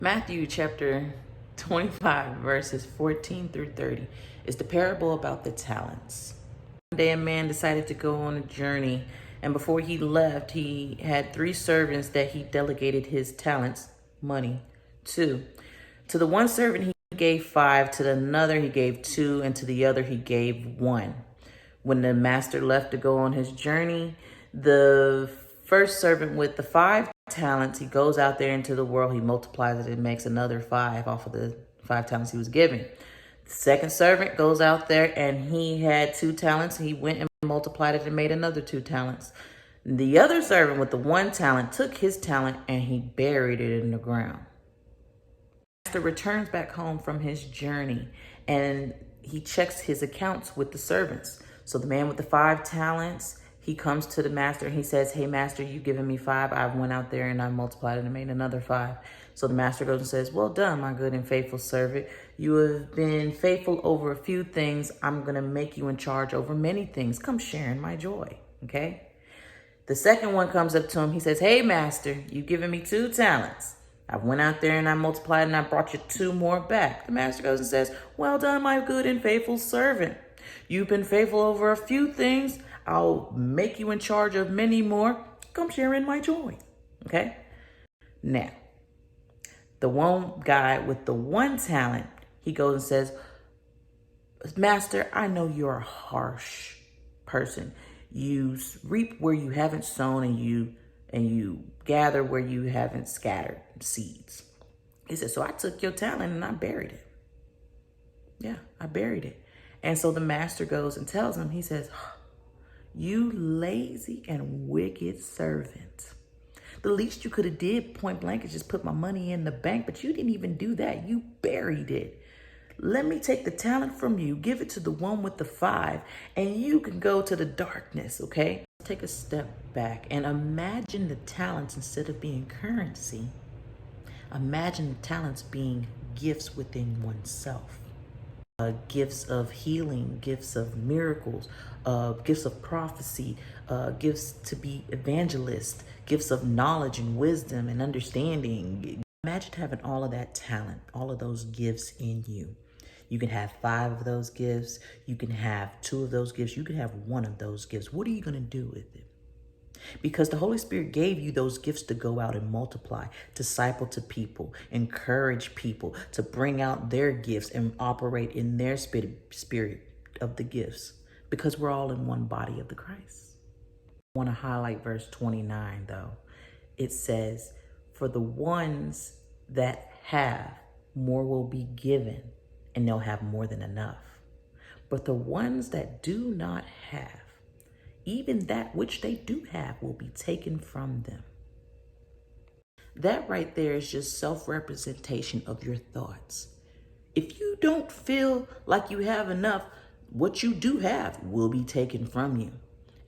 Matthew chapter 25, verses 14 through 30 is the parable about the talents. One day a man decided to go on a journey, and before he left, he had 3 servants that he delegated his talents, money, to. To the one servant he gave 5, to another he gave 2, and to the other he gave 1. When the master left to go on his journey, the first servant with the 5 talents, he goes out there into the world, he multiplies it and makes another 5 off of the 5 talents he was given. The second servant goes out there and he had 2 talents. He went and multiplied it and made another 2 talents. The other servant with the 1 talent took his talent and he buried it in the ground. The master returns back home from his journey and he checks his accounts with the servants. So the man with the 5 talents, he comes to the master and he says, "Hey, master, you've given me 5. I went out there and I multiplied it and made another 5. So the master goes and says, "Well done, my good and faithful servant. You have been faithful over a few things. I'm going to make you in charge over many things. Come share in my joy." Okay. The second one comes up to him. He says, "Hey, master, you've given me 2 talents. I went out there and I multiplied and I brought you 2 more back." The master goes and says, "Well done, my good and faithful servant. You've been faithful over a few things. I'll make you in charge of many more. Come share in my joy." Okay. Now, the one guy with the 1 talent, he goes and says, "Master, I know you're a harsh person. You reap where you haven't sown and you gather where you haven't scattered seeds." He said, "So I took your talent and I buried it." Yeah, I buried it. And so the master goes and tells him, he says, "You lazy and wicked servant. The least you could have did point blank is just put my money in the bank, but you didn't even do that. You buried it. Let me take the talent from you, give it to the one with the 5, and you can go to the darkness," okay? Take a step back and imagine the talents instead of being currency. Imagine the talents being gifts within oneself. Gifts of healing, gifts of miracles, gifts of prophecy, gifts to be evangelist, gifts of knowledge and wisdom and understanding. Imagine having all of that talent, all of those gifts in you. You can have 5 of those gifts. You can have 2 of those gifts. You can have 1 of those gifts. What are you going to do with it? Because the Holy Spirit gave you those gifts to go out and multiply, disciple to people, encourage people to bring out their gifts and operate in their spirit of the gifts, because we're all in one body of the Christ. I want to highlight verse 29 though. It says, "For the ones that have, more will be given, and they'll have more than enough. But the ones that do not have, even that which they do have will be taken from them." That right there is just self-representation of your thoughts. If you don't feel like you have enough, what you do have will be taken from you.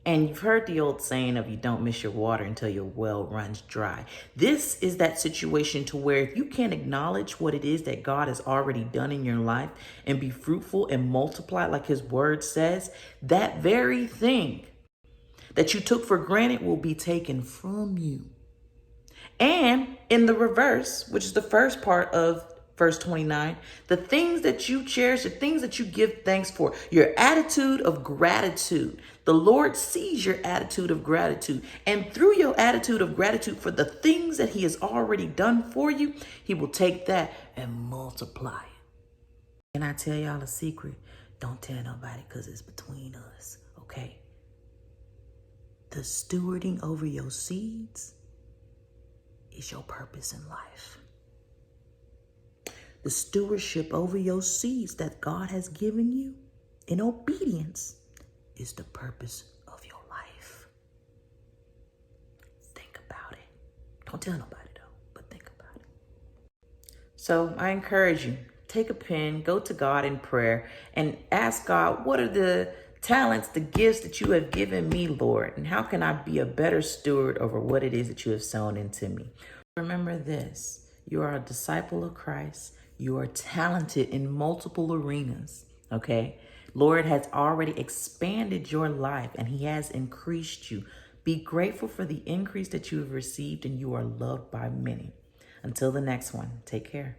And you've heard the old saying of, you don't miss your water until your well runs dry. This is that situation to where if you can't acknowledge what it is that God has already done in your life and be fruitful and multiply like his word says, that very thing that you took for granted will be taken from you. And in the reverse, which is the first part of verse 29, the things that you cherish, the things that you give thanks for, your attitude of gratitude. The Lord sees your attitude of gratitude. And through your attitude of gratitude for the things that he has already done for you, he will take that and multiply it. Can I tell y'all a secret? Don't tell nobody, because it's between us, okay? The stewarding over your seeds is your purpose in life. The stewardship over your seeds that God has given you in obedience is the purpose of your life. Think about it. Don't tell nobody though, but think about it. So I encourage you, take a pen, go to God in prayer and ask God, what are the talents, the gifts that you have given me, Lord, and how can I be a better steward over what it is that you have sown into me? Remember this, you are a disciple of Christ. You are talented in multiple arenas, okay? Lord has already expanded your life and he has increased you. Be grateful for the increase that you have received, and you are loved by many. Until the next one, take care.